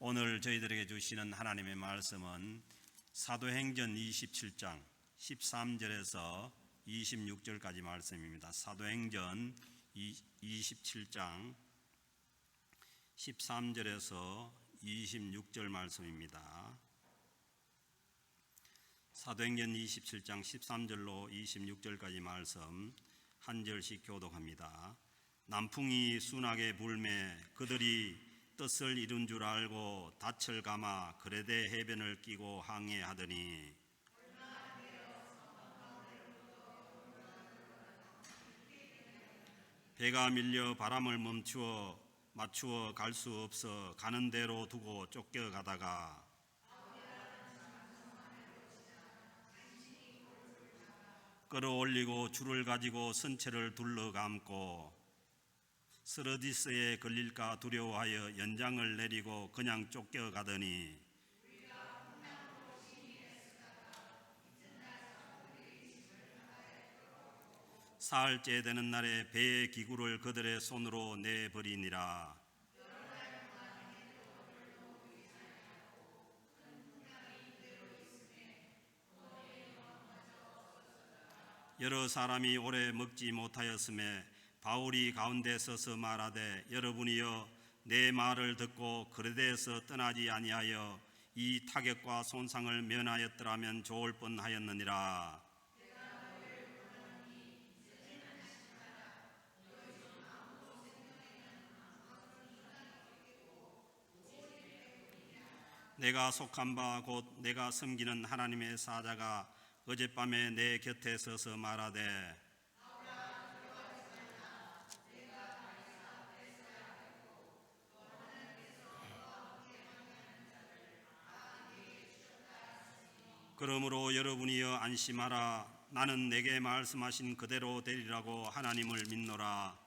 오늘 저희들에게 주시는 하나님의 말씀은 사도행전 27장 13절에서 26절까지 말씀입니다. 사도행전 27장 13절에서 26절 말씀입니다. 사도행전 27장 13절로 26절까지 말씀 한 절씩 교독합니다. 남풍이 순하게 불매 그들이 뜻을 이룬 줄 알고 닻을 감아 그레데 해변을 끼고 항해하더니 배가 밀려 바람을 맞추어 갈 수 없어 가는 대로 두고 쫓겨가다가 끌어올리고 줄을 가지고 선체를 둘러감고 스르디스에 걸릴까 두려워하여 연장을 내리고 그냥 쫓겨가더니 사흘째 되는 날에 배의 기구를 그들의 손으로 내버리니라. 여러 사람이 오래 먹지 못하였음에 바울이 가운데 서서 말하되 여러분이여 내 말을 듣고 그레데에서 떠나지 아니하여 이 타격과 손상을 면하였더라면 좋을 뻔하였느니라. 내가 속한 바 곧 내가 섬기는 하나님의 사자가 어젯밤에 내 곁에 서서 말하되 그러므로 여러분이여 안심하라. 나는 내게 말씀하신 그대로 되리라고 하나님을 믿노라.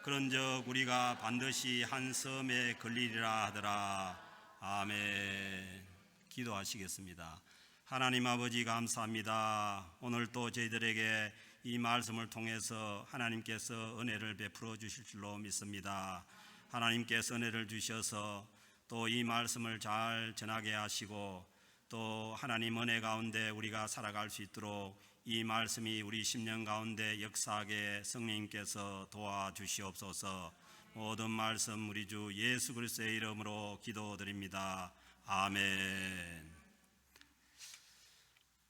그런즉 우리가 반드시 한 섬에 걸리리라 하더라. 아멘. 기도하시겠습니다. 하나님 아버지 감사합니다. 오늘 또 저희들에게 이 말씀을 통해서 하나님께서 은혜를 베풀어 주실 줄로 믿습니다. 하나님께서 은혜를 주셔서 또 이 말씀을 잘 전하게 하시고 또 하나님 은혜 가운데 우리가 살아갈 수 있도록 이 말씀이 우리 심령 가운데 역사하게 성령님께서 도와주시옵소서. 모든 말씀 우리 주 예수 그리스도의 이름으로 기도드립니다. 아멘.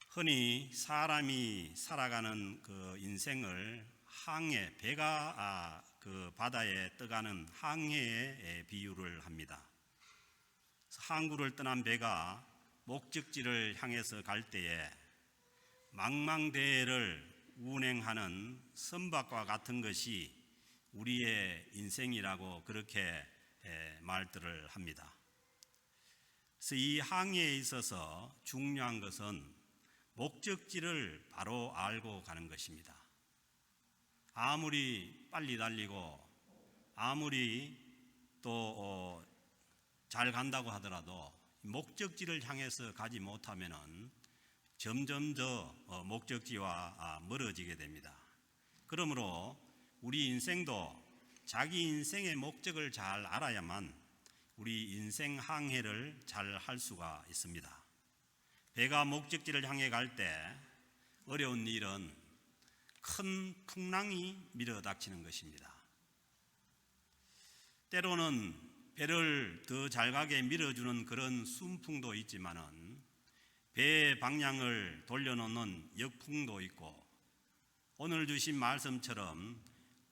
흔히 사람이 살아가는 그 인생을 항해, 배가 그 바다에 떠가는 항해에 비유를 합니다. 항구를 떠난 배가 목적지를 향해서 갈 때에 망망대해를 운행하는 선박과 같은 것이 우리의 인생이라고 그렇게 말들을 합니다. 그래서 이 항해에 있어서 중요한 것은 목적지를 바로 알고 가는 것입니다. 아무리 빨리 달리고 아무리 또 잘 간다고 하더라도 목적지를 향해서 가지 못하면은 점점 더 목적지와 멀어지게 됩니다. 그러므로 우리 인생도 자기 인생의 목적을 잘 알아야만 우리 인생 항해를 잘 할 수가 있습니다. 배가 목적지를 향해 갈 때 어려운 일은 큰 풍랑이 밀어닥치는 것입니다. 때로는 배를 더 잘 가게 밀어주는 그런 순풍도 있지만은 배의 방향을 돌려놓는 역풍도 있고 오늘 주신 말씀처럼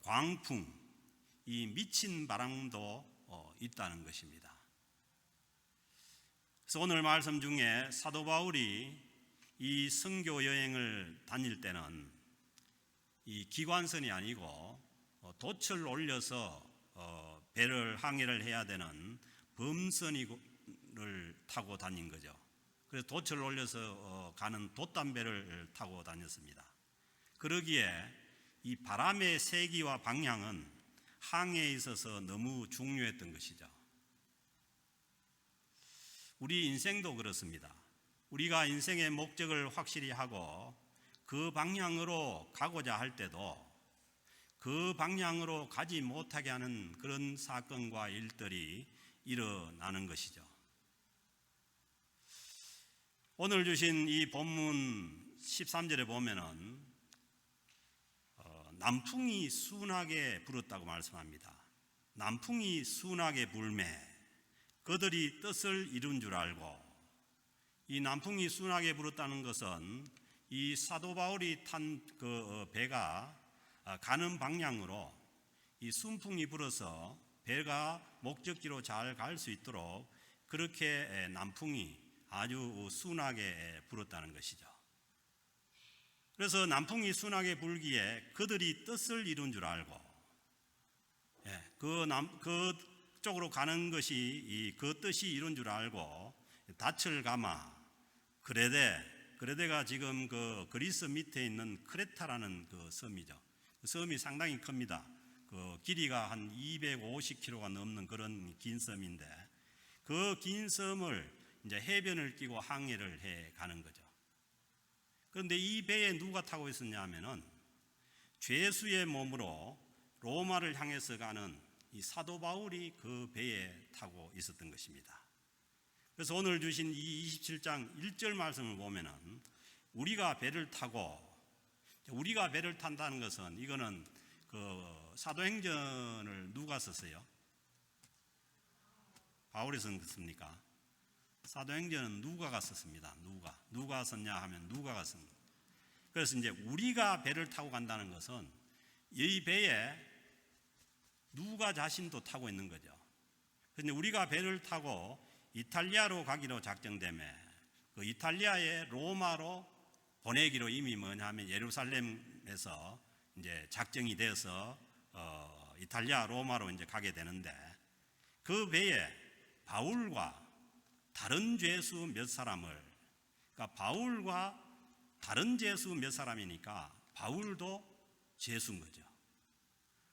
광풍, 이 미친 바람도 있다는 것입니다. 그래서 오늘 말씀 중에 사도 바울이 이 선교 여행을 다닐 때는 이 기관선이 아니고 돛을 올려서 배를 항해를 해야 되는 범선을 타고 다닌 거죠. 그래서 돛을 올려서 가는 돛담배를 타고 다녔습니다. 그러기에 이 바람의 세기와 방향은 항해에 있어서 너무 중요했던 것이죠. 우리 인생도 그렇습니다. 우리가 인생의 목적을 확실히 하고 그 방향으로 가고자 할 때도 그 방향으로 가지 못하게 하는 그런 사건과 일들이 일어나는 것이죠. 오늘 주신 이 본문 13절에 보면은 남풍이 순하게 불었다고 말씀합니다. 남풍이 순하게 불매 그들이 뜻을 이룬 줄 알고, 이 남풍이 순하게 불었다는 것은 이 사도 바울이 탄 그 배가 가는 방향으로 이 순풍이 불어서 배가 목적지로 잘 갈 수 있도록 그렇게 남풍이 아주 순하게 불었다는 것이죠. 그래서 남풍이 순하게 불기에 그들이 뜻을 이룬 줄 알고, 그쪽으로 가는 것이 그 뜻이 이룬 줄 알고 닻을 감아 그레데가 지금 그 그리스 밑에 있는 크레타라는 그 섬이죠. 그 섬이 상당히 큽니다. 그 길이가 한 250km가 넘는 그런 긴 섬인데, 그 긴 섬을 이제 해변을 끼고 항해를 해 가는 거죠. 그런데 이 배에 누가 타고 있었냐 하면은 죄수의 몸으로 로마를 향해서 가는 이 사도 바울이 그 배에 타고 있었던 것입니다. 그래서 오늘 주신 이 27장 1절 말씀을 보면은 우리가 배를 탄다는 것은, 이거는 그 사도행전을 누가 썼어요? 바울이 썼습니까? 사도행전은 누가가 썼습니다. 누가 썼냐 하면 누가가 씁니다. 그래서 이제 우리가 배를 타고 간다는 것은 이 배에 누가 자신도 타고 있는 거죠. 그런데 우리가 배를 타고 이탈리아로 가기로 작정되매 그 이탈리아의 로마로 보내기로 이미 뭐냐면 예루살렘에서 이제 작정이 되어서 이탈리아 로마로 이제 가게 되는데, 그 배에 바울과 다른 죄수 몇 사람을, 그러니까 바울과 다른 죄수 몇 사람이니까 바울도 죄수인 거죠.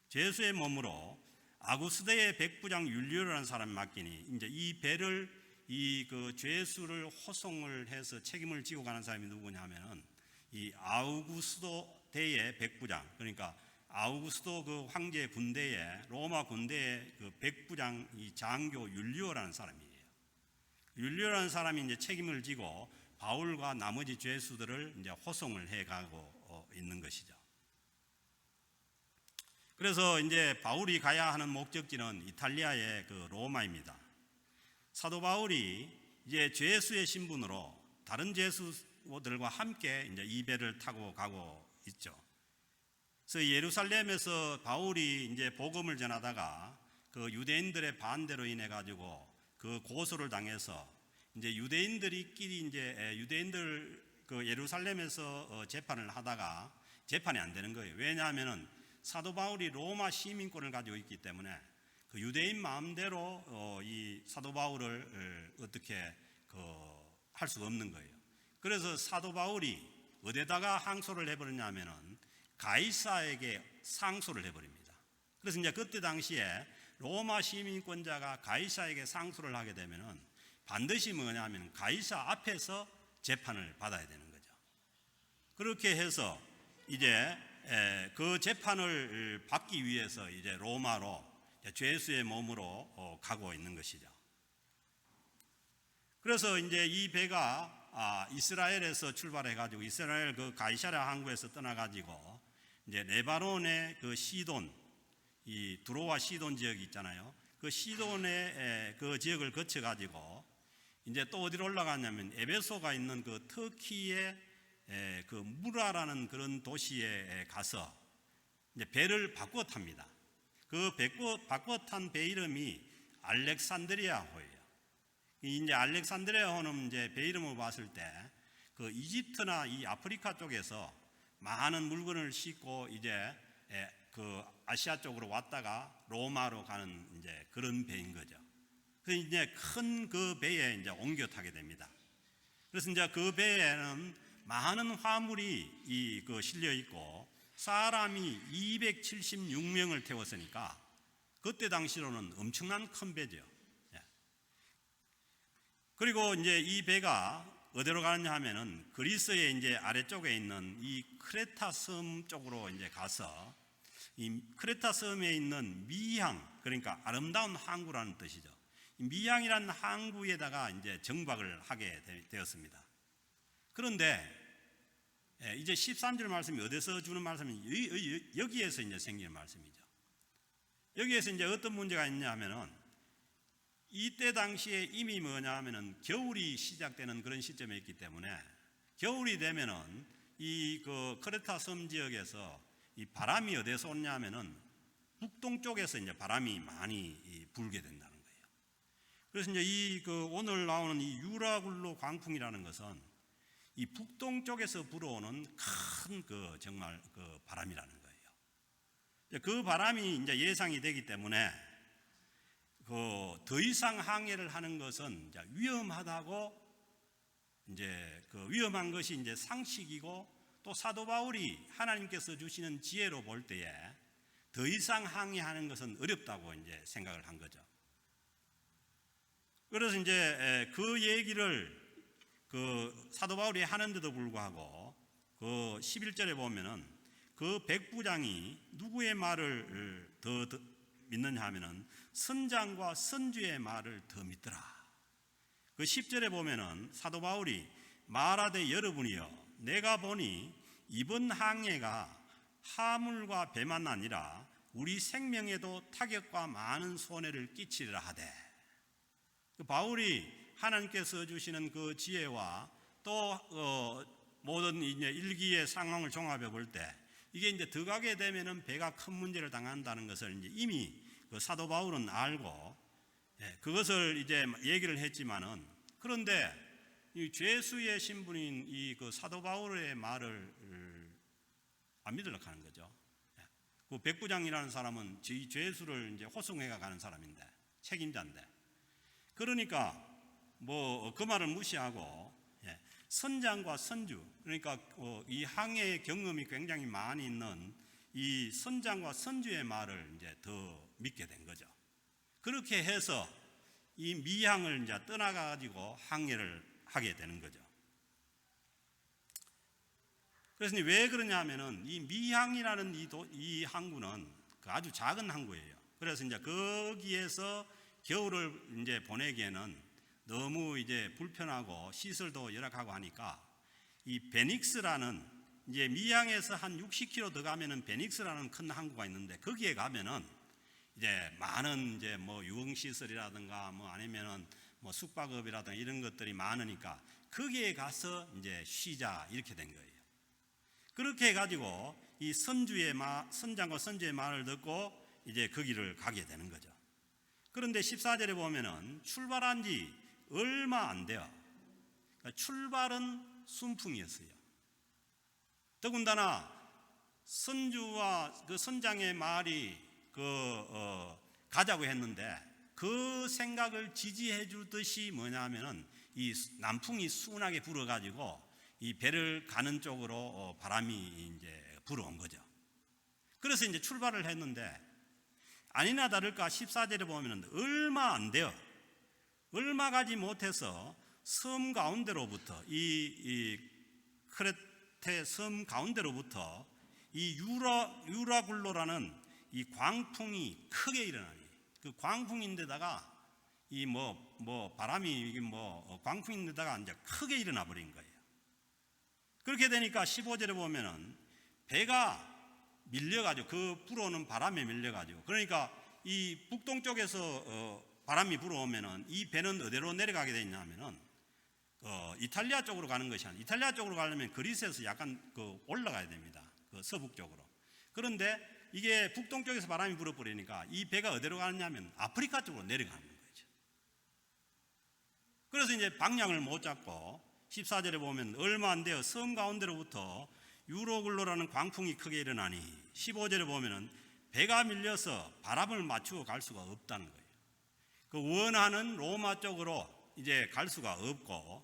죄수의 몸으로 아구스대의 백부장 율리오라는 사람이 맡기니, 이제 이 배를 그 죄수를 호송을 해서 책임을 지고 가는 사람이 누구냐면은 이 아우구스도 대의 백부장, 그러니까 아우구스도 그 황제 군대의 로마 군대의 그 백부장 이 장교 율리오라는 사람이에요. 율리오라는 사람이 이제 책임을 지고 바울과 나머지 죄수들을 이제 호송을 해 가고 있는 것이죠. 그래서 이제 바울이 가야 하는 목적지는 이탈리아의 그 로마입니다. 사도 바울이 이제 죄수의 신분으로 다른 죄수들과 함께 이제 이 배를 타고 가고 있죠. 그래서 예루살렘에서 바울이 이제 복음을 전하다가 그 유대인들의 반대로 인해 가지고 그 고소를 당해서 이제 유대인들끼리 이제 유대인들 그 예루살렘에서 재판을 하다가 재판이 안 되는 거예요. 왜냐하면은 사도 바울이 로마 시민권을 가지고 있기 때문에 그 유대인 마음대로 이 사도 바울을 어떻게 할 수가 없는 거예요. 그래서 사도 바울이 어디다가 항소를 해버렸냐면은 가이사에게 상소를 해버립니다. 그래서 이제 그때 당시에 로마 시민권자가 가이사에게 상소를 하게 되면은 반드시 뭐냐면 가이사 앞에서 재판을 받아야 되는 거죠. 그렇게 해서 이제 그 재판을 받기 위해서 이제 로마로 죄수의 몸으로 가고 있는 것이죠. 그래서 이제 이 배가 이스라엘에서 출발해 가지고 이스라엘 그 가이사랴 항구에서 떠나 가지고 이제 레바논의 그 시돈, 이 두로와 시돈 지역이 있잖아요. 그 시돈의 그 지역을 거쳐 가지고 이제 또 어디로 올라가냐면 에베소가 있는 그 터키의 그 무라라는 그런 도시에 가서 이제 배를 바꾸어 탑니다. 그 바꾸어 탄 배 이름이 알렉산드리아호예요. 이제 알렉산드리아호는 이제 배 이름을 봤을 때 그 이집트나 이 아프리카 쪽에서 많은 물건을 싣고 이제 그 아시아 쪽으로 왔다가 로마로 가는 이제 그런 배인 거죠. 그래서 이제 큰 그 배에 이제 옮겨 타게 됩니다. 그래서 이제 그 배에는 많은 화물이 그 실려 있고 사람이 276명을 태웠으니까 그때 당시로는 엄청난 큰 배죠. 그리고 이제 이 배가 어디로 가느냐 하면은 그리스의 이제 아래쪽에 있는 이 크레타 섬 쪽으로 이제 가서 이 크레타 섬에 있는 미향, 그러니까 아름다운 항구라는 뜻이죠. 미향이라는 항구에다가 이제 정박을 하게 되었습니다. 그런데 이제 13절 말씀이 어디서 주는 말씀이 여기에서 이제 생기는 말씀이죠. 여기에서 이제 어떤 문제가 있냐면은 이때 당시에 이미 뭐냐 하면은 겨울이 시작되는 그런 시점에 있기 때문에 겨울이 되면은 이 그 크레타 섬 지역에서 이 바람이 어디서 오냐면은 북동쪽에서 이제 바람이 많이 불게 된다는 거예요. 그래서 이제 이 그 오늘 나오는 이 유라굴로 광풍이라는 것은 이 북동쪽에서 불어오는 큰 그 정말 그 바람이라는 거예요. 그 바람이 이제 예상이 되기 때문에 그 더 이상 항해를 하는 것은 이제 위험하다고 이제 그 위험한 것이 이제 상식이고 또 사도 바울이 하나님께서 주시는 지혜로 볼 때에 더 이상 항해하는 것은 어렵다고 이제 생각을 한 거죠. 그래서 이제 그 얘기를 그 사도 바울이 하는데도 불구하고 그 11절에 보면은 그 백부장이 누구의 말을 더 믿느냐 하면은 선장과 선주의 말을 더 믿더라. 그 10절에 보면은 사도 바울이 말하되 여러분이여 내가 보니 이번 항해가 하물과 배만 아니라 우리 생명에도 타격과 많은 손해를 끼치리라 하되, 그 바울이 하나님께서 주시는 그 지혜와 또 모든 이제 일기의 상황을 종합해 볼 때 이게 이제 더 가게 되면은 배가 큰 문제를 당한다는 것을 이제 이미 그 사도 바울은 알고 그것을 이제 얘기를 했지만은, 그런데 이 죄수의 신분인 이 그 사도 바울의 말을 안 믿으려고 하는 거죠. 그 백부장이라는 사람은 이 죄수를 이제 호송해가 가는 사람인데, 책임자인데, 그러니까 뭐 그 말을 무시하고 선장과 선주, 그러니까 이 항해의 경험이 굉장히 많이 있는 이 선장과 선주의 말을 이제 더 믿게 된 거죠. 그렇게 해서 이 미항을 이제 떠나가 가지고 항해를 하게 되는 거죠. 그래서 왜 그러냐 하면은 이 미항이라는 이 항구는 아주 작은 항구예요. 그래서 이제 거기에서 겨울을 이제 보내기에는 너무 이제 불편하고 시설도 열악하고 하니까 이 베닉스라는 이제 미항에서 한 60km 더 가면은 베닉스라는 큰 항구가 있는데, 거기에 가면은 이제 많은 이제 뭐 유흥시설이라든가 뭐 아니면은 뭐 숙박업이라든가 이런 것들이 많으니까 거기에 가서 이제 쉬자 이렇게 된 거예요. 그렇게 해가지고 이 선장과 선주의 말을 듣고 이제 거기를 가게 되는 거죠. 그런데 14절에 보면은 출발한 지 얼마 안 돼요. 그러니까 출발은 순풍이었어요. 더군다나 선주와 그 선장의 말이 가자고 했는데 그 생각을 지지해 주듯이 뭐냐면은 이 남풍이 순하게 불어가지고 이 배를 가는 쪽으로 바람이 이제 불어온 거죠. 그래서 이제 출발을 했는데 아니나 다를까 14절에 보면은 얼마 안 돼요. 얼마 가지 못해서 섬 가운데로부터 이 크레테 섬 가운데로부터 이 유라굴로라는 이 광풍이 크게 일어나니, 그 광풍인데다가 이 바람이 이게 광풍인데다가 이제 크게 일어나 버린 거예요. 그렇게 되니까 15절에 보면은 배가 밀려가지고 그 불어오는 바람에 밀려가지고, 그러니까 이 북동쪽에서 바람이 불어오면은 이 배는 어디로 내려가게 되냐면은 이탈리아 쪽으로 가는 것이 아니라, 이탈리아 쪽으로 가려면 그리스에서 약간 올라가야 됩니다. 그 서북쪽으로. 그런데 이게 북동쪽에서 바람이 불어버리니까 이 배가 어디로 가느냐면 아프리카 쪽으로 내려가는 거죠. 그래서 이제 방향을 못 잡고 14절에 보면 얼마 안 돼요. 섬 가운데로부터 유로글로라는 광풍이 크게 일어나니, 15절에 보면은 배가 밀려서 바람을 맞추고 갈 수가 없다는 거예요. 그 원하는 로마 쪽으로 이제 갈 수가 없고,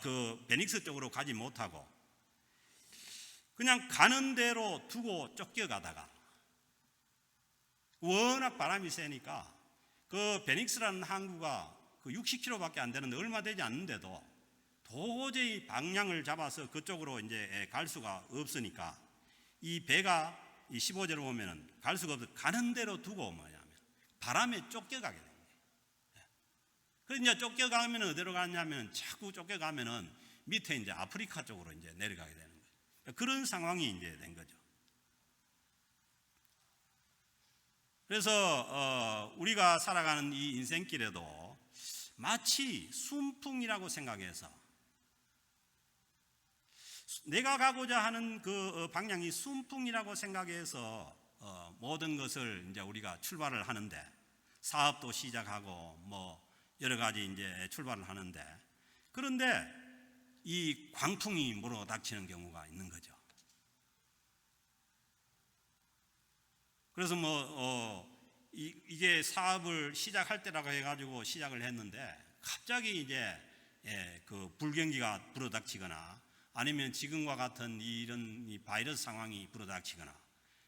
그 베닉스 쪽으로 가지 못하고 그냥 가는 대로 두고 쫓겨가다가, 워낙 바람이 세니까 그 베닉스라는 항구가 그 60km밖에 안 되는데 얼마 되지 않는데도 도저히 방향을 잡아서 그쪽으로 이제 갈 수가 없으니까 이 배가 이 15절을 보면은 갈 수가 없어 가는 대로 두고 뭐냐면 바람에 쫓겨가게 됩니다. 그래서 이제 쫓겨가면 어디로 가냐면, 자꾸 쫓겨가면은 밑에 이제 아프리카 쪽으로 이제 내려가게 되는 거예요. 그런 상황이 이제 된 거죠. 그래서 우리가 살아가는 이 인생길에도 마치 순풍이라고 생각해서 내가 가고자 하는 그 방향이 순풍이라고 생각해서 모든 것을 이제 우리가 출발을 하는데, 사업도 시작하고 뭐 여러 가지 이제 출발을 하는데, 그런데 이 광풍이 몰아닥치는 경우가 있는 거죠. 그래서 이게 사업을 시작할 때라고 해가지고 시작을 했는데 갑자기 이제 그 불경기가 불어닥치거나 아니면 지금과 같은 이런 이 바이러스 상황이 불어닥치거나,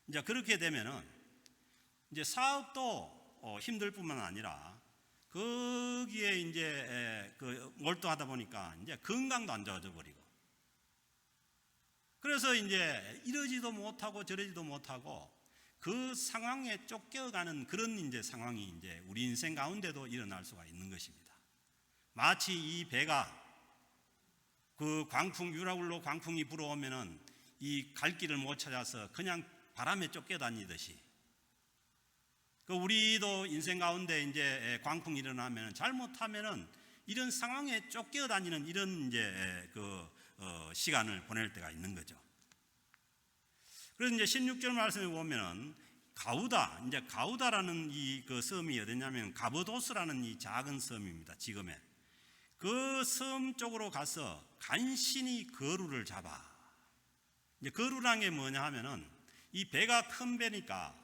이제 그렇게 되면은 이제 사업도 힘들 뿐만 아니라 거기에 이제 그 몰두하다 보니까 이제 건강도 안 좋아져 버리고, 그래서 이제 이러지도 못하고 저러지도 못하고 그 상황에 쫓겨가는 그런 이제 상황이 이제 우리 인생 가운데도 일어날 수가 있는 것입니다. 마치 이 배가 그 광풍, 유라굴로 광풍이 불어오면은 이 갈 길을 못 찾아서 그냥 바람에 쫓겨다니듯이, 그 우리도 인생 가운데 이제 광풍이 일어나면 잘못하면은 이런 상황에 쫓겨다니는 이런 이제 시간을 보낼 때가 있는 거죠. 그래서 이제 16절 말씀에 보면은 가우다라는 이 그 섬이 어디냐면 가버도스라는 이 작은 섬입니다. 지금의 그 섬 쪽으로 가서 간신히 거루를 잡아. 이제 거루란 게 뭐냐 하면은 이 배가 큰 배니까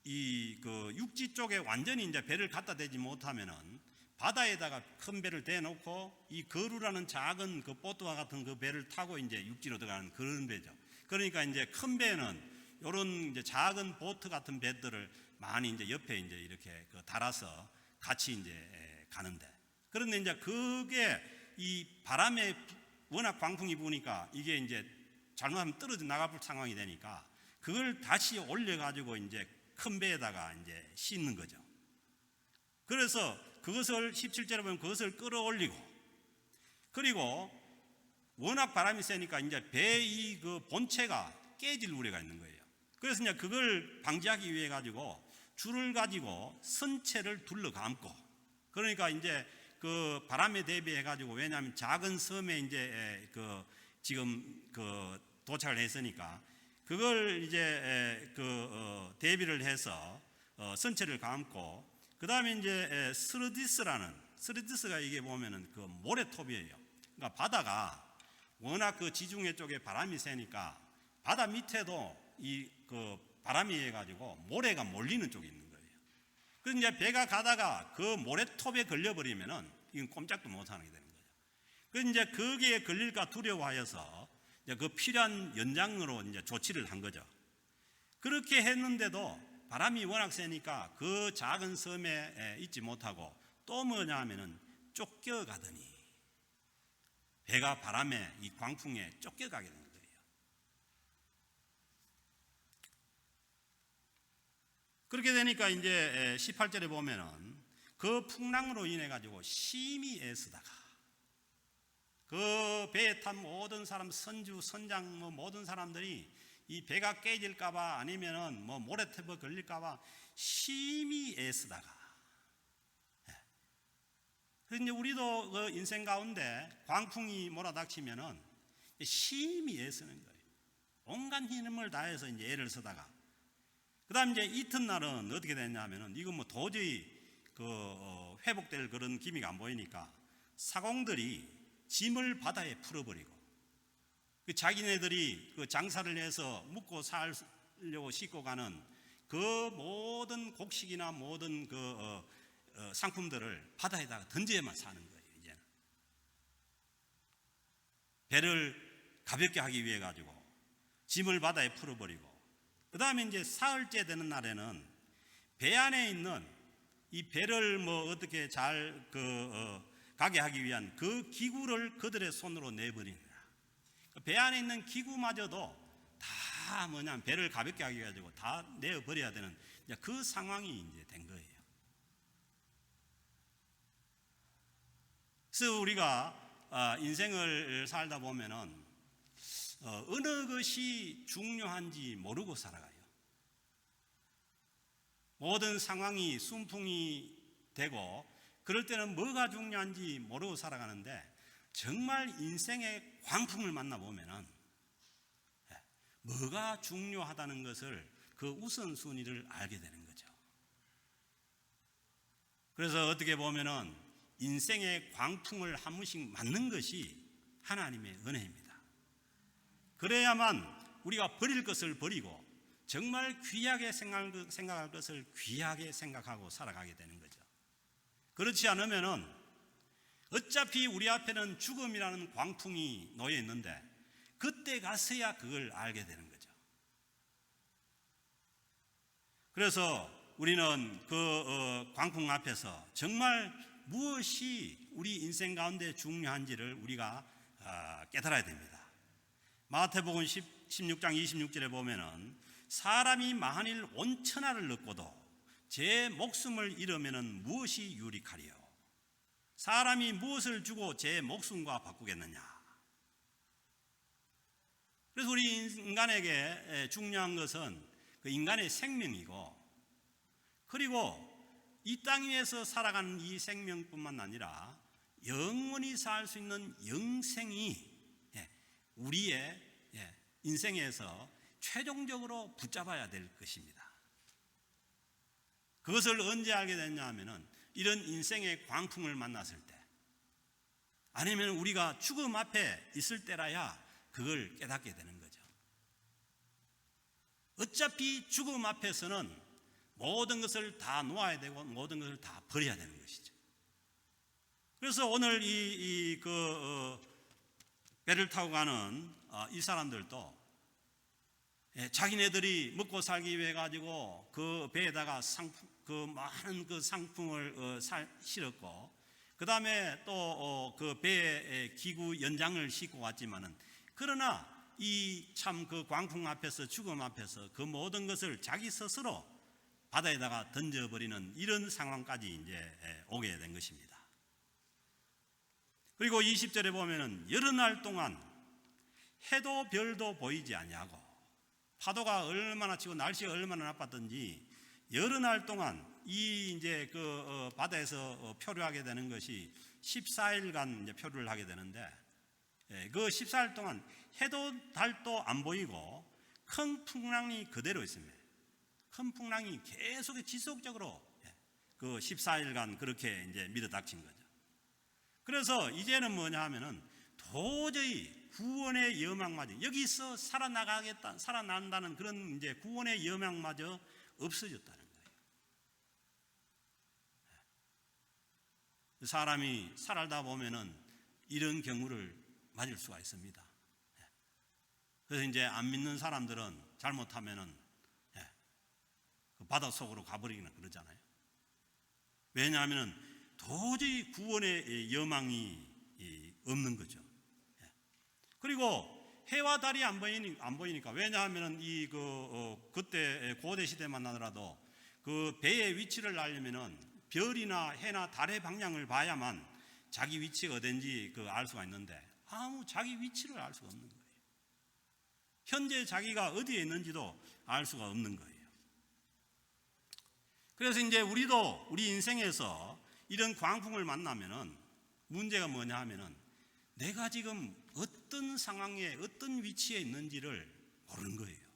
육지 쪽에 완전히 이제 배를 갖다 대지 못하면은 바다에다가 큰 배를 대놓고 이 거루라는 작은 그 보트와 같은 그 배를 타고 이제 육지로 들어가는 그런 배죠. 그러니까 이제 큰 배는 이런 이제 작은 보트 같은 배들을 많이 이제 옆에 이제 이렇게 달아서 같이 이제 가는데, 그런데 이제 그게 이 바람에 워낙 광풍이 부니까 이게 이제 잘못하면 떨어져 나갈 상황이 되니까 그걸 다시 올려가지고 이제 큰 배에다가 이제 싣는 거죠. 그래서 그것을 17절에 보면 그것을 끌어올리고, 그리고 워낙 바람이 세니까 이제 배의 그 본체가 깨질 우려가 있는 거예요. 그래서 이제 그걸 방지하기 위해 가지고 줄을 가지고 선체를 둘러 감고, 그러니까 이제 그 바람에 대비해 가지고, 왜냐하면 작은 섬에 이제 지금 도착을 했으니까 그걸 이제 대비를 해서 선체를 감고, 그 다음에 이제 스르디스가 이게 보면은 그 모래톱이에요. 그러니까 바다가 워낙 그 지중해 쪽에 바람이 세니까 바다 밑에도 이 바람이 해가지고 모래가 몰리는 쪽이 있는 거예요. 그래서 이제 배가 가다가 그 모래톱에 걸려버리면은 이건 꼼짝도 못하는 게 되는 거죠. 그래서 이제 거기에 걸릴까 두려워하여서 이제 그 필요한 연장으로 이제 조치를 한 거죠. 그렇게 했는데도 바람이 워낙 세니까 그 작은 섬에 있지 못하고 또 뭐냐 하면은 쫓겨가더니 배가 바람에 이 광풍에 쫓겨가게 된 거예요. 그렇게 되니까 이제 18절에 보면은 그 풍랑으로 인해 가지고 심히 애쓰다가 그 배에 탄 모든 사람, 선주, 선장 모든 사람들이 이 배가 깨질까봐 아니면은 모래톱에 걸릴까봐 심히 애쓰다가, 그래서 이제 우리도 그 인생 가운데 광풍이 몰아닥치면은 심히 애쓰는 거예요. 온갖 힘을 다해서 이제 애를 쓰다가, 그 다음 이제 이튿날은 어떻게 됐냐면은 이건 도저히 회복될 그런 기미가 안 보이니까 사공들이 짐을 바다에 풀어버리고, 자기네들이 장사를 해서 먹고 살려고 싣고 가는 그 모든 곡식이나 모든 상품들을 바다에다가 던져야만 사는 거예요. 이제는 배를 가볍게 하기 위해 가지고 짐을 바다에 풀어버리고, 그 다음에 이제 사흘째 되는 날에는 배 안에 있는 이 배를 어떻게 잘 가게 하기 위한 그 기구를 그들의 손으로 내버리는 거야. 배 안에 있는 기구마저도 다 뭐냐면 배를 가볍게 하기 위해 가지고 다 내어버려야 되는 그 상황이 이제 된 거예요. 그래서 우리가 인생을 살다 보면은 어느 것이 중요한지 모르고 살아가요. 모든 상황이 순풍이 되고 그럴 때는 뭐가 중요한지 모르고 살아가는데, 정말 인생의 광풍을 만나보면은 뭐가 중요하다는 것을, 그 우선순위를 알게 되는 거죠. 그래서 어떻게 보면은 인생의 광풍을 한 번씩 맞는 것이 하나님의 은혜입니다. 그래야만 우리가 버릴 것을 버리고 정말 귀하게 생각할 것을 귀하게 생각하고 살아가게 되는 거죠. 그렇지 않으면은 어차피 우리 앞에는 죽음이라는 광풍이 놓여 있는데 그때 가서야 그걸 알게 되는 거죠. 그래서 우리는 그 광풍 앞에서 정말 무엇이 우리 인생 가운데 중요한지를 우리가 깨달아야 됩니다. 마태복음 16장 26절에 보면은 사람이 만일 온 천하를 얻고도 제 목숨을 잃으면은 무엇이 유익하리요? 사람이 무엇을 주고 제 목숨과 바꾸겠느냐? 그래서 우리 인간에게 중요한 것은 그 인간의 생명이고, 그리고 이 땅 위에서 살아가는 이 생명뿐만 아니라 영원히 살 수 있는 영생이 우리의 인생에서 최종적으로 붙잡아야 될 것입니다. 그것을 언제 알게 됐냐 하면은 이런 인생의 광풍을 만났을 때, 아니면 우리가 죽음 앞에 있을 때라야 그걸 깨닫게 되는 거죠. 어차피 죽음 앞에서는 모든 것을 다 놓아야 되고 모든 것을 다 버려야 되는 것이죠. 그래서 오늘 배를 타고 가는 이 사람들도 자기네들이 먹고 살기 위해 가지고 그 배에다가 많은 그 상품을 실었고, 그 다음에 또 그 배에 기구 연장을 싣고 왔지만은, 그러나 이 참 그 광풍 앞에서, 죽음 앞에서 그 모든 것을 자기 스스로 바다에다가 던져버리는 이런 상황까지 이제 오게 된 것입니다. 그리고 20절에 보면은 여러 날 동안 해도 별도 보이지 아니하고, 파도가 얼마나 치고 날씨가 얼마나 나빴든지 여러 날 동안 이 이제 바다에서 표류하게 되는 것이 14일간 이제 표류를 하게 되는데, 그 14일 동안 해도 달도 안 보이고 큰 풍랑이 그대로 있습니다. 큰 풍랑이 계속 지속적으로 그 14일간 그렇게 이제 밀어닥친 거죠. 그래서 이제는 뭐냐 하면은 도저히 구원의 여망마저, 여기서 살아난다는 그런 이제 구원의 여망마저 없어졌다는 거예요. 사람이 살다 보면은 이런 경우를 맞을 수가 있습니다. 그래서 이제 안 믿는 사람들은 잘못하면은 바다 속으로 가버리기는 그러잖아요. 왜냐하면은 도저히 구원의 여망이 없는 거죠. 그리고 해와 달이 안 보이니까, 왜냐하면은 그때 고대 시대만 하더라도 그 배의 위치를 알려면은 별이나 해나 달의 방향을 봐야만 자기 위치가 어딘지 알 수가 있는데, 아무 자기 위치를 알 수가 없는 거예요. 현재 자기가 어디에 있는지도 알 수가 없는 거예요. 그래서 이제 우리도 우리 인생에서 이런 광풍을 만나면은 문제가 뭐냐 하면은 내가 지금 어떤 상황에 어떤 위치에 있는지를 모르는 거예요.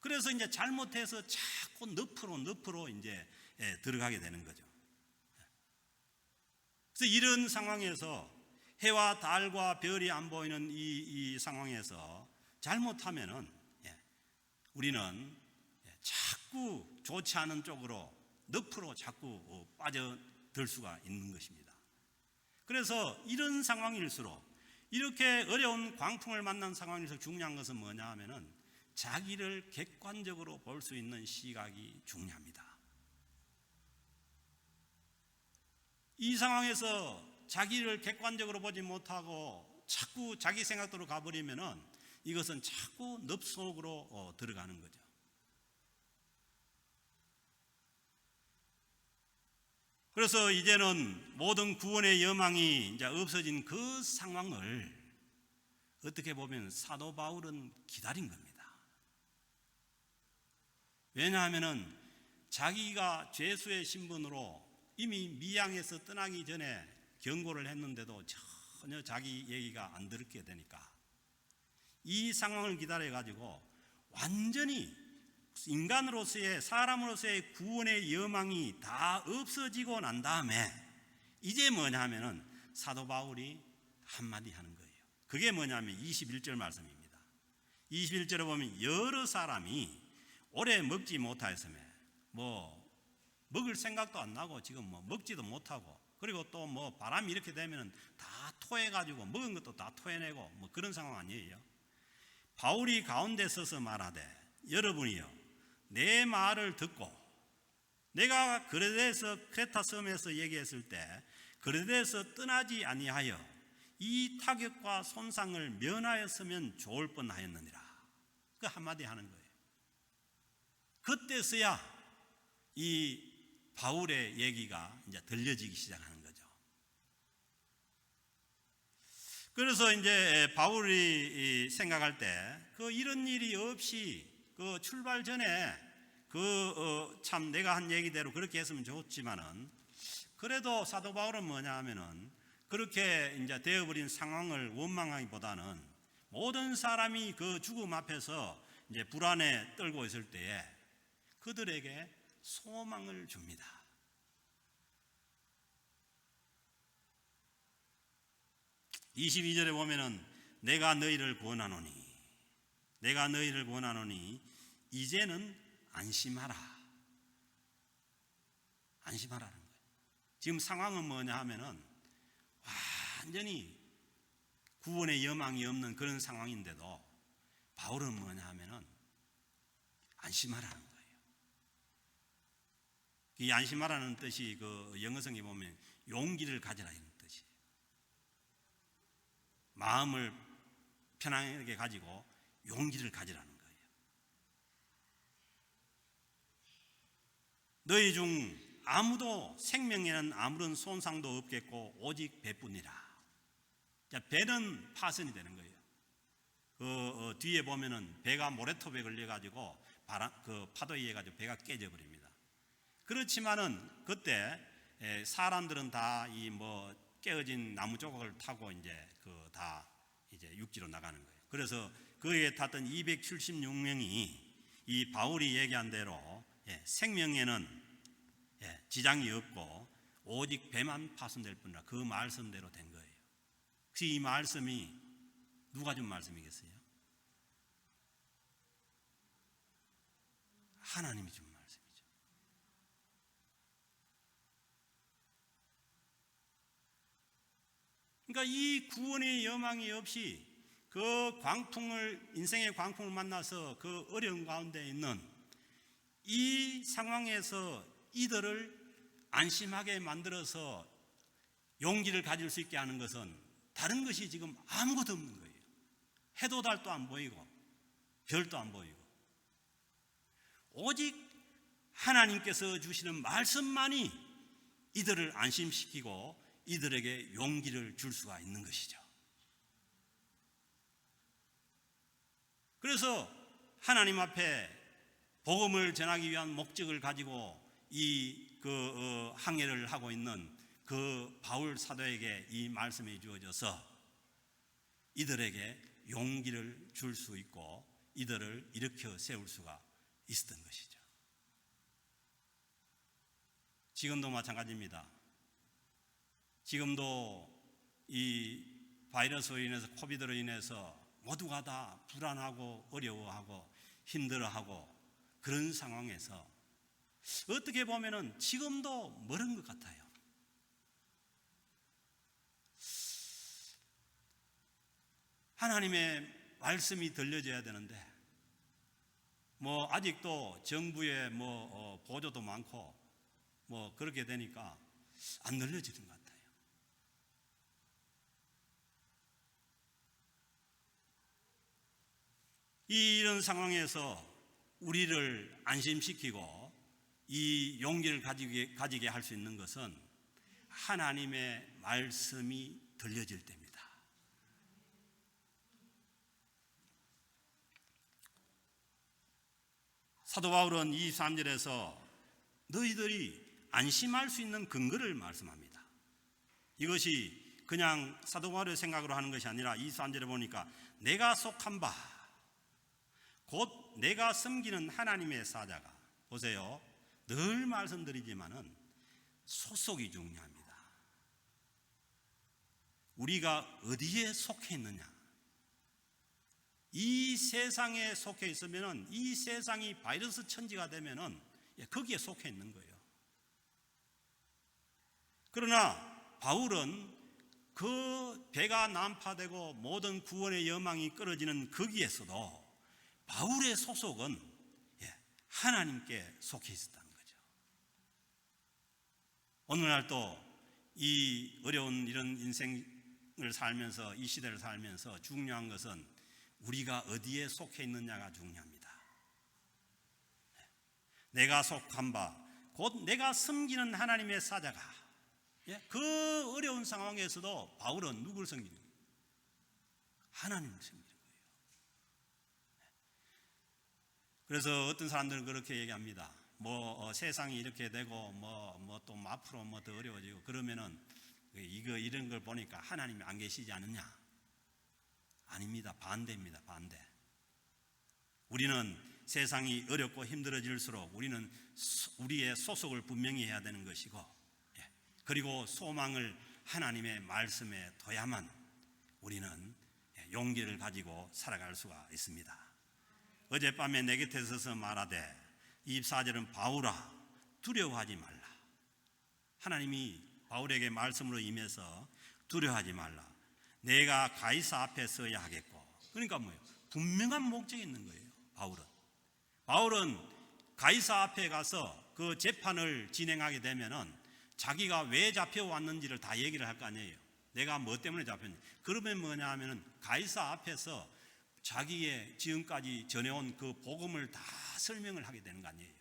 그래서 이제 잘못해서 자꾸 늪으로 이제 들어가게 되는 거죠. 그래서 이런 상황에서 해와 달과 별이 안 보이는 이 상황에서 잘못하면은 우리는 자꾸 좋지 않은 쪽으로 늪으로 자꾸 빠져들 수가 있는 것입니다. 그래서 이런 상황일수록, 이렇게 어려운 광풍을 만난 상황에서 중요한 것은 뭐냐 하면은 자기를 객관적으로 볼 수 있는 시각이 중요합니다. 이 상황에서 자기를 객관적으로 보지 못하고 자꾸 자기 생각대로 가버리면은 이것은 자꾸 늪 속으로 들어가는 거죠. 그래서 이제는 모든 구원의 여망이 이제 없어진 그 상황을 어떻게 보면 사도 바울은 기다린 겁니다. 왜냐하면은 자기가 죄수의 신분으로 이미 미양에서 떠나기 전에 경고를 했는데도 전혀 자기 얘기가 안 들었게 되니까 이 상황을 기다려 가지고 완전히 인간으로서의, 사람으로서의 구원의 여망이 다 없어지고 난 다음에 이제 뭐냐면은 사도 바울이 한마디 하는 거예요. 그게 뭐냐면 21절 말씀입니다. 21절에 보면 여러 사람이 오래 먹지 못하였으며 뭐 먹을 생각도 안 나고 지금 뭐 먹지도 못하고, 그리고 또 뭐 바람이 이렇게 되면은 다 토해가지고 먹은 것도 다 토해내고 뭐 그런 상황 아니에요. 바울이 가운데 서서 말하되 여러분이요 내 말을 듣고, 내가 그레데에서 크레타 섬에서 얘기했을 때 그레데에서 떠나지 아니하여 이 타격과 손상을 면하였으면 좋을 뻔하였느니라. 그 한마디 하는 거예요. 그때서야 이 바울의 얘기가 이제 들려지기 시작하는 거죠. 그래서 이제 바울이 생각할 때 그 이런 일이 없이 그 출발 전에 참 내가 한 얘기대로 그렇게 했으면 좋지만은, 그래도 사도 바울은 뭐냐 하면은 그렇게 이제 되어버린 상황을 원망하기보다는 모든 사람이 그 죽음 앞에서 이제 불안에 떨고 있을 때에 그들에게 소망을 줍니다. (22절에) 보면은 내가 너희를 구원하노니 이제는 안심하라. 안심하라는 거예요. 지금 상황은 뭐냐 하면은 완전히 구원의 여망이 없는 그런 상황인데도 바울은 뭐냐 하면은 안심하라는 거예요. 이 안심하라는 뜻이 그 영어성에 보면 용기를 가지라 이런 뜻이에요. 마음을 편안하게 가지고 용기를 가지라는 거예요. 너희 중 아무도 생명에는 아무런 손상도 없겠고 오직 배뿐이라. 배는 파손이 되는 거예요. 뒤에 보면은 배가 모래톱에 걸려가지고 파도에 의해 가지고 배가 깨져 버립니다. 그렇지만은 그때 사람들은 다 이 뭐 깨어진 나무 조각을 타고 이제 다 이제 육지로 나가는 거예요. 그래서 그에 탔던 276명이 이 바울이 얘기한 대로 생명에는 지장이 없고 오직 배만 파손될 뿐이라 그 말씀대로 된 거예요. 그래서 이 말씀이 누가 준 말씀이겠어요? 하나님이 준 말씀이죠. 그러니까 이 구원의 여망이 없이 그 인생의 광풍을 만나서 그 어려운 가운데 있는 이 상황에서 이들을 안심하게 만들어서 용기를 가질 수 있게 하는 것은 다른 것이 지금 아무것도 없는 거예요. 해도 달도 안 보이고 별도 안 보이고 오직 하나님께서 주시는 말씀만이 이들을 안심시키고 이들에게 용기를 줄 수가 있는 것이죠. 그래서 하나님 앞에 복음을 전하기 위한 목적을 가지고 항해를 하고 있는 그 바울 사도에게 이 말씀이 주어져서 이들에게 용기를 줄 수 있고 이들을 일으켜 세울 수가 있었던 것이죠. 지금도 마찬가지입니다. 지금도 이 바이러스로 인해서, 코비드로 인해서 모두가 다 불안하고 어려워하고 힘들어하고 그런 상황에서 어떻게 보면은 지금도 멀은 것 같아요. 하나님의 말씀이 들려져야 되는데 뭐 아직도 정부의 보조도 많고 뭐 그렇게 되니까 안 들려지는 것 같아요. 이런 상황에서 우리를 안심시키고 이 용기를 가지게 할 수 있는 것은 하나님의 말씀이 들려질 때입니다. 사도 바울은 23절에서 너희들이 안심할 수 있는 근거를 말씀합니다. 이것이 그냥 사도 바울의 생각으로 하는 것이 아니라 23절에 보니까 내가 속한 바 곧 내가 섬기는 하나님의 사자가, 보세요, 늘 말씀드리지만은 소속이 중요합니다. 우리가 어디에 속해 있느냐, 이 세상에 속해 있으면은, 이 세상이 바이러스 천지가 되면은 거기에 속해 있는 거예요. 그러나 바울은 그 배가 난파되고 모든 구원의 여망이 끊어지는 거기에서도 바울의 소속은 하나님께 속해 있었다는 거죠. 오늘날 또 이 어려운 이런 인생을 살면서, 이 시대를 살면서 중요한 것은 우리가 어디에 속해 있느냐가 중요합니다. 내가 속한 바 곧 내가 섬기는 하나님의 사자가, 그 어려운 상황에서도 바울은 누구를 섬기는 거예요? 하나님을 섬기는 거예요. 그래서 어떤 사람들은 그렇게 얘기합니다. 세상이 이렇게 되고 또 앞으로 더 어려워지고 그러면은 이런 걸 보니까 하나님이 안 계시지 않느냐? 아닙니다. 반대입니다. 반대. 우리는 세상이 어렵고 힘들어질수록 우리는 우리의 소속을 분명히 해야 되는 것이고, 그리고 소망을 하나님의 말씀에 둬야만 우리는 용기를 가지고 살아갈 수가 있습니다. 어젯밤에 내 곁에 서서 말하되, 24절은 바울아 두려워하지 말라. 하나님이 바울에게 말씀으로 임해서 두려워하지 말라. 내가 가이사 앞에 서야 하겠고. 그러니까 뭐예요? 분명한 목적이 있는 거예요. 바울은 가이사 앞에 가서 그 재판을 진행하게 되면은 자기가 왜 잡혀왔는지를 다 얘기를 할 거 아니에요. 내가 뭐 때문에 잡혔는지. 그러면 뭐냐 하면은 가이사 앞에서 자기의 지금까지 전해온 그 복음을 다 설명을 하게 되는 거 아니에요.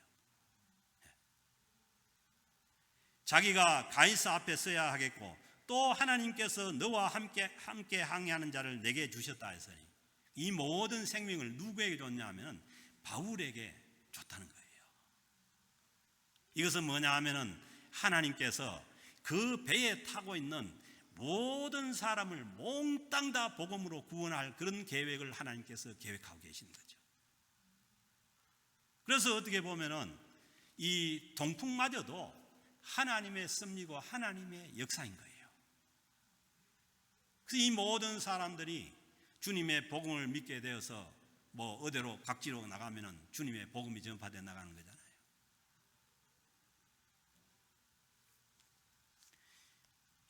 자기가 가이사 앞에 서야 하겠고, 또 하나님께서 너와 함께 항해하는 자를 내게 주셨다 해서 이 모든 생명을 누구에게 줬냐 하면 바울에게 줬다는 거예요. 이것은 뭐냐 하면은 하나님께서 그 배에 타고 있는 모든 사람을 몽땅 다 복음으로 구원할 그런 계획을 하나님께서 계획하고 계시는 거죠. 그래서 어떻게 보면은 이 동풍마저도 하나님의 섭리고 하나님의 역사인 거예요. 그래서 이 모든 사람들이 주님의 복음을 믿게 되어서 어디로 각지로 나가면은 주님의 복음이 전파되어 나가는 거잖아요.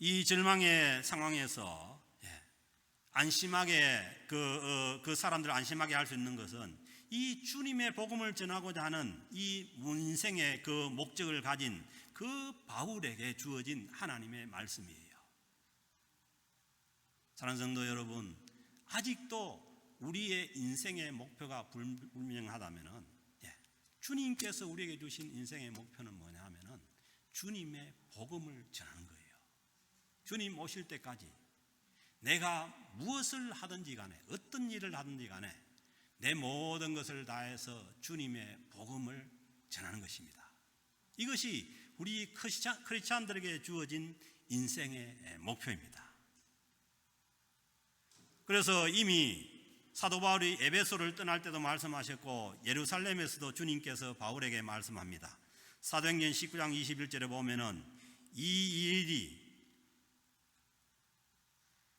이 절망의 상황에서 안심하게 그 사람들을 안심하게 할 수 있는 것은 이 주님의 복음을 전하고자 하는 이 인생의 그 목적을 가진 그 바울에게 주어진 하나님의 말씀이에요. 사랑하는 성도 여러분, 아직도 우리의 인생의 목표가 불명하다면은 주님께서 우리에게 주신 인생의 목표는 뭐냐 하면은 주님의 복음을 전하는 거예요. 주님 오실 때까지 내가 무엇을 하든지 간에, 어떤 일을 하든지 간에 내 모든 것을 다해서 주님의 복음을 전하는 것입니다. 이것이 우리 크리스찬들에게 주어진 인생의 목표입니다. 그래서 이미 사도 바울이 에베소를 떠날 때도 말씀하셨고 예루살렘에서도 주님께서 바울에게 말씀합니다. 사도행전 19장 21절에 보면은 이 일이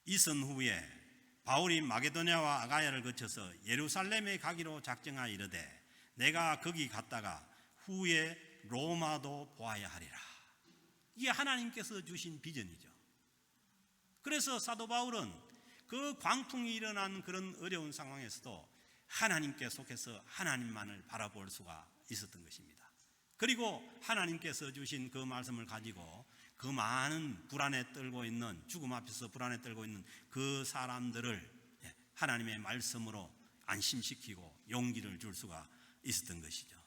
있은 후에 바울이 마게도냐와 아가야를 거쳐서 예루살렘에 가기로 작정하여 이르되 내가 거기 갔다가 후에 로마도 보아야 하리라. 이게 하나님께서 주신 비전이죠. 그래서 사도 바울은 그 광풍이 일어난 그런 어려운 상황에서도 하나님께 속해서 하나님만을 바라볼 수가 있었던 것입니다. 그리고 하나님께서 주신 그 말씀을 가지고 그 많은 불안에 떨고 있는, 죽음 앞에서 불안에 떨고 있는 그 사람들을 하나님의 말씀으로 안심시키고 용기를 줄 수가 있었던 것이죠.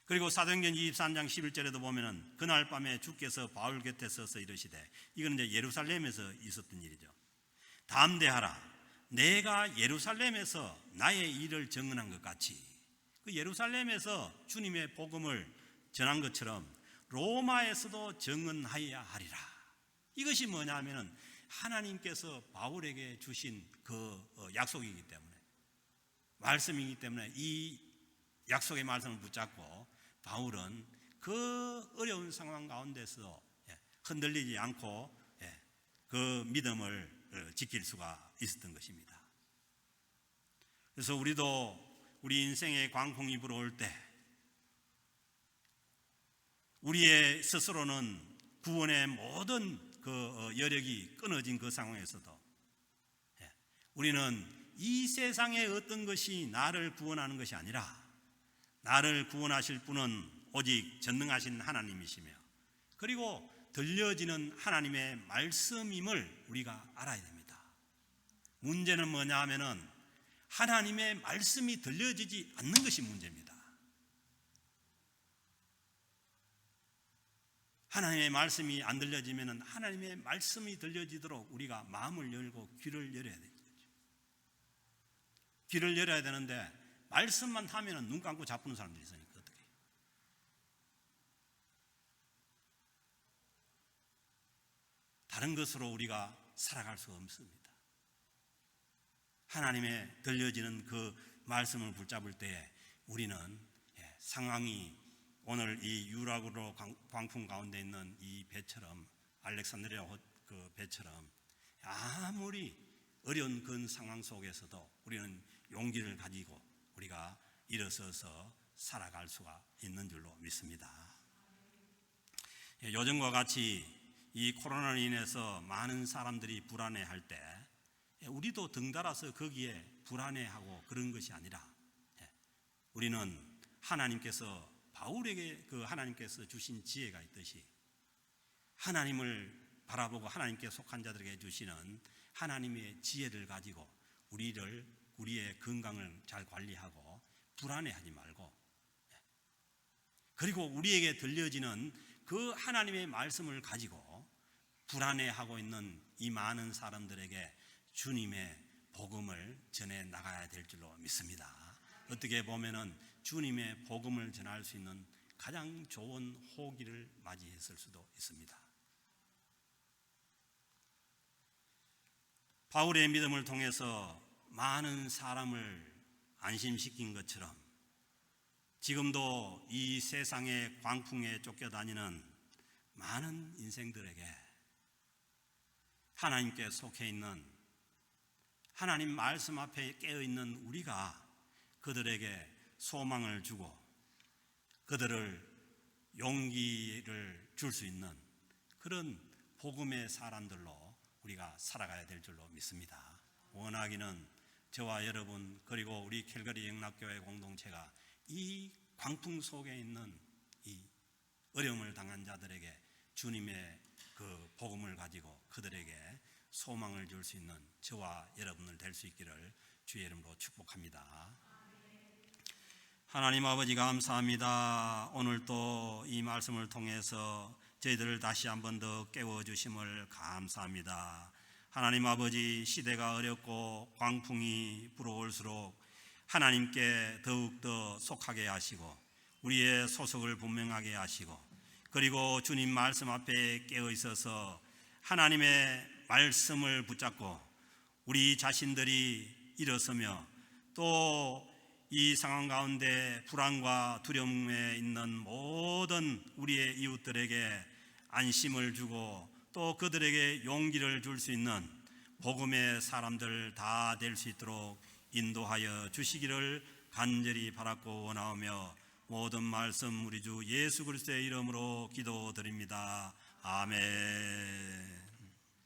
그리고 사도행전 23장 11절에도 보면은 그날 밤에 주께서 바울 곁에 서서 이르시되, 이거는 이제 예루살렘에서 있었던 일이죠. 담대하라, 내가 예루살렘에서 나의 일을 증언한 것 같이, 그 예루살렘에서 주님의 복음을 전한 것처럼 로마에서도 증언하여야 하리라. 이것이 뭐냐 하면은 하나님께서 바울에게 주신 그 약속이기 때문에, 말씀이기 때문에 이 약속의 말씀을 붙잡고 바울은 그 어려운 상황 가운데서 흔들리지 않고 그 믿음을 지킬 수가 있었던 것입니다. 그래서 우리도 우리 인생의 광풍이 불어올 때 우리의 스스로는 구원의 모든 그 여력이 끊어진 그 상황에서도 우리는 이 세상의 어떤 것이 나를 구원하는 것이 아니라 나를 구원하실 분은 오직 전능하신 하나님이시며, 그리고 들려지는 하나님의 말씀임을 우리가 알아야 됩니다. 문제는 뭐냐 하면은 하나님의 말씀이 들려지지 않는 것이 문제입니다. 하나님의 말씀이 안 들려지면은 하나님의 말씀이 들려지도록 우리가 마음을 열고 귀를 열어야 되죠. 귀를 열어야 되는데 말씀만 하면은 눈 감고 자쁘는 사람들이 있으니까 어떻게 해요? 다른 것으로 우리가 살아갈 수가 없습니다. 하나님의 들려지는 그 말씀을 붙잡을 때에 우리는 상황이 오늘 이 유라굴로 광풍 가운데 있는 이 배처럼, 알렉산드리아 그 배처럼 아무리 어려운 그 상황 속에서도 우리는 용기를 가지고 우리가 일어서서 살아갈 수가 있는 줄로 믿습니다. 요즘과 같이 이 코로나로 인해서 많은 사람들이 불안해할 때 우리도 덩달아서 거기에 불안해하고 그런 것이 아니라 우리는 하나님께서 바울에게 그 하나님께서 주신 지혜가 있듯이 하나님을 바라보고 하나님께 속한 자들에게 주시는 하나님의 지혜를 가지고 우리의 건강을 잘 관리하고 불안해하지 말고, 그리고 우리에게 들려지는 그 하나님의 말씀을 가지고 불안해하고 있는 이 많은 사람들에게 주님의 복음을 전해 나가야 될 줄로 믿습니다. 어떻게 보면은 주님의 복음을 전할 수 있는 가장 좋은 호기를 맞이했을 수도 있습니다. 바울의 믿음을 통해서 많은 사람을 안심시킨 것처럼 지금도 이 세상의 광풍에 쫓겨다니는 많은 인생들에게 하나님께 속해 있는, 하나님 말씀 앞에 깨어있는 우리가 그들에게 소망을 주고 그들을 용기를 줄 수 있는 그런 복음의 사람들로 우리가 살아가야 될 줄로 믿습니다. 원하기는 저와 여러분 그리고 우리 캘거리 영락교회 공동체가 이 광풍 속에 있는 이 어려움을 당한 자들에게 주님의 그 복음을 가지고 그들에게 소망을 줄 수 있는 저와 여러분을 될 수 있기를 주의 이름으로 축복합니다. 하나님 아버지 감사합니다. 오늘 또 이 말씀을 통해서 저희들을 다시 한 번 더 깨워주심을 감사합니다. 하나님 아버지, 시대가 어렵고 광풍이 불어올수록 하나님께 더욱더 속하게 하시고 우리의 소속을 분명하게 하시고, 그리고 주님 말씀 앞에 깨어 있어서 하나님의 말씀을 붙잡고 우리 자신들이 일어서며 또 이 상황 가운데 불안과 두려움에 있는 모든 우리의 이웃들에게 안심을 주고 또 그들에게 용기를 줄 수 있는 복음의 사람들 다 될 수 있도록 인도하여 주시기를 간절히 바랐고 원하오며 모든 말씀 우리 주 예수 그리스도의 이름으로 기도드립니다. 아멘.